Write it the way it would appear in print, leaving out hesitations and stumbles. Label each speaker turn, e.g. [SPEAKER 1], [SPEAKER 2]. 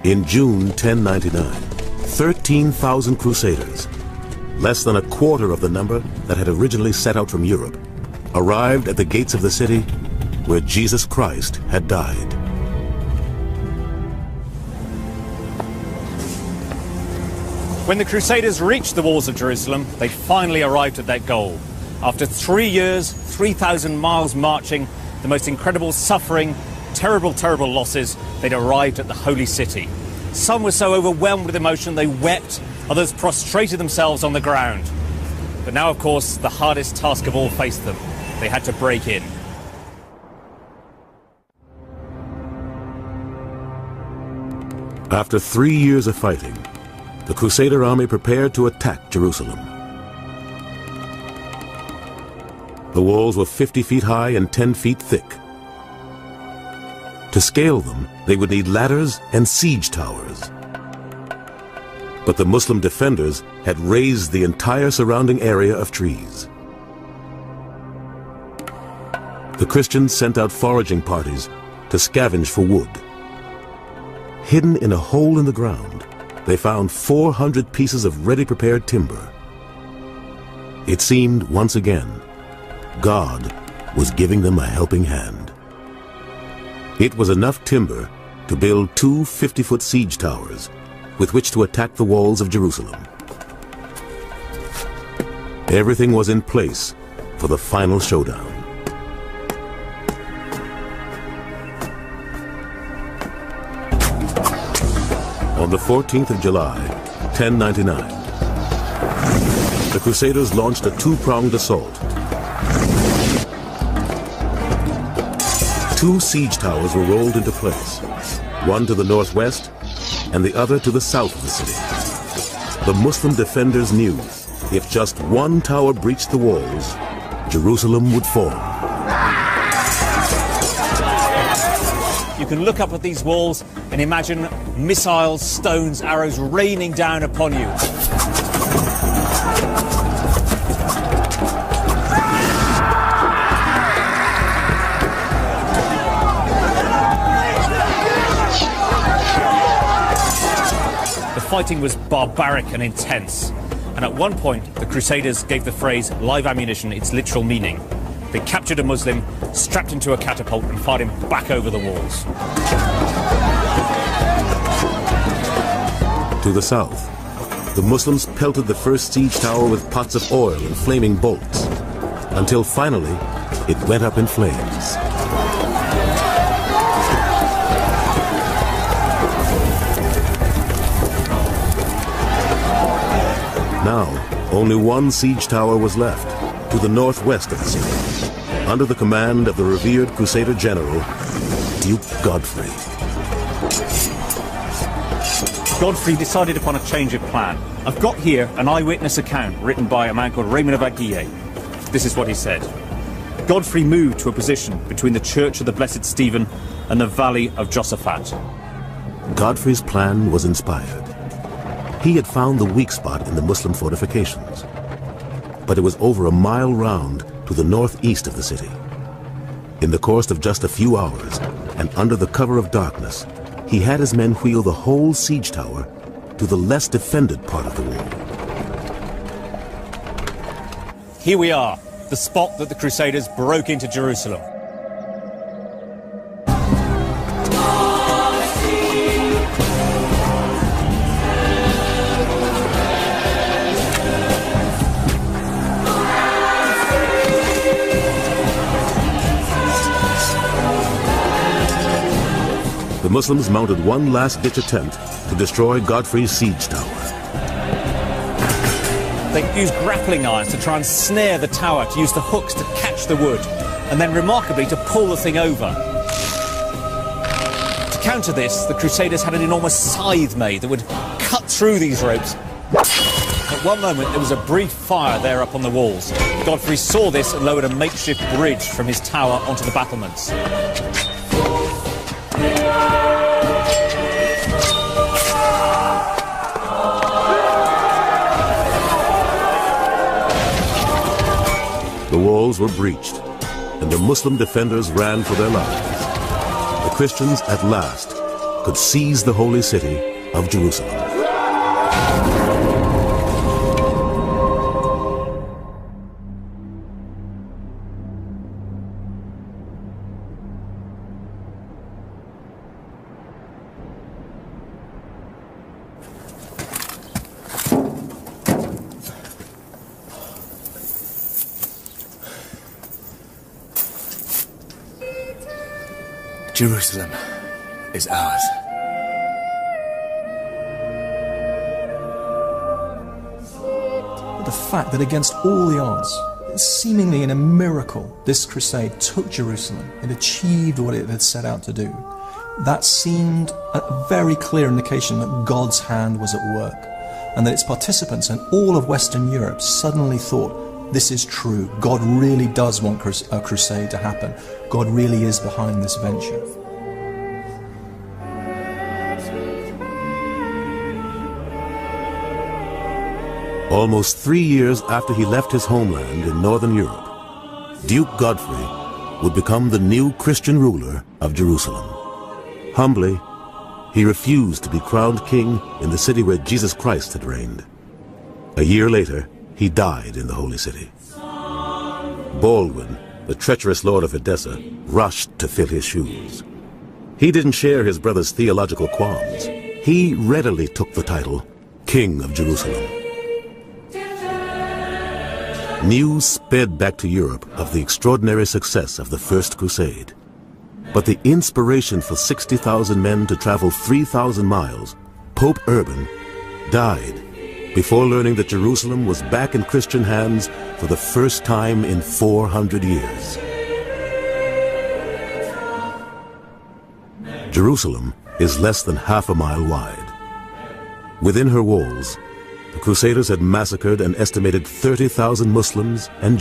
[SPEAKER 1] In June 1099, 13,000 crusaders, less than a quarter of the number that had originally set out from Europe, arrived at the gates of the city where Jesus Christ had died.
[SPEAKER 2] When the Crusaders reached the walls of Jerusalem, they finally arrived at their goal. After 3 years, 3,000 miles marching, the most incredible suffering, terrible losses, they'd arrived at the holy city. Some were so overwhelmed with emotion they wept, others prostrated themselves on the ground. But now, of course, the hardest task of all faced them. They had to break in.
[SPEAKER 1] After 3 years of fighting, the Crusader army prepared to attack Jerusalem. The walls were 50 feet high and 10 feet thick. To scale them, they would need ladders and siege towers. But the Muslim defenders had razed the entire surrounding area of trees. The Christians sent out foraging parties to scavenge for wood. Hidden in a hole in the ground, they found 400 pieces of ready-prepared timber. It seemed, once again, God was giving them a helping hand. It was enough timber to build 2 50-foot siege towers with which to attack the walls of Jerusalem. Everything was in place for the final showdown. On the 14th of July, 1099, the Crusaders launched a 2-pronged assault. 2 siege towers were rolled into place, one to the northwest and the other to the south of the city. The Muslim defenders knew if just one tower breached the walls, Jerusalem would fall.
[SPEAKER 2] You can look up at these walls and imagine missiles, stones, arrows raining down upon you. The fighting was barbaric and intense, and at one point the Crusaders gave the phrase live ammunition its literal meaning. They captured a Muslim, strapped into a catapult and fired him back over the walls.
[SPEAKER 1] To the south, the Muslims pelted the first siege tower with pots of oil and flaming bolts, until finally it went up in flames. Now, only one siege tower was left, to the northwest of the city, under the command of the revered Crusader general, Duke Godfrey.
[SPEAKER 2] Godfrey decided upon a change of plan. I've got here an eyewitness account written by a man called Raymond of Aguille. This is what he said. Godfrey moved to a position between the Church of the Blessed Stephen and the Valley of Josaphat.
[SPEAKER 1] Godfrey's plan was inspired. He had found the weak spot in the Muslim fortifications, but it was over a mile round to the northeast of the city. In the course of just a few hours, and under the cover of darkness, he had his men wheel the whole siege tower to the less defended part of the wall.
[SPEAKER 2] Here we are, the spot that the Crusaders broke into Jerusalem.
[SPEAKER 1] The Muslims mounted one last-ditch attempt to destroy Godfrey's siege tower.
[SPEAKER 2] They used grappling irons to try and snare the tower, to use the hooks to catch the wood, and then remarkably to pull the thing over. To counter this, the Crusaders had an enormous scythe made that would cut through these ropes. At one moment there was a brief fire there up on the walls. Godfrey saw this and lowered a makeshift bridge from his tower onto the battlements.
[SPEAKER 1] The walls were breached, and the Muslim defenders ran for their lives. The Christians, at last, could seize the holy city of Jerusalem.
[SPEAKER 3] Jerusalem is ours.
[SPEAKER 4] The fact that against all the odds, seemingly in a miracle, this crusade took Jerusalem and achieved what it had set out to do, that seemed a very clear indication that God's hand was at work, and that its participants and all of Western Europe suddenly thought, this is true. God really does want a crusade to happen. God really is behind this venture.
[SPEAKER 1] Almost 3 years after he left his homeland in northern Europe, Duke Godfrey would become the new Christian ruler of Jerusalem. Humbly, he refused to be crowned king in the city where Jesus Christ had reigned. A year later, he died in the holy city. Baldwin, the treacherous lord of Edessa, rushed to fill his shoes. He didn't share his brother's theological qualms. He readily took the title King of Jerusalem. News sped back to Europe of the extraordinary success of the First Crusade. But the inspiration for 60,000 men to travel 3,000 miles, Pope Urban, died before learning that Jerusalem was back in Christian hands for the first time in 400 years. Jerusalem is less than half a mile wide. Within her walls, the Crusaders had massacred an estimated 30,000 Muslims and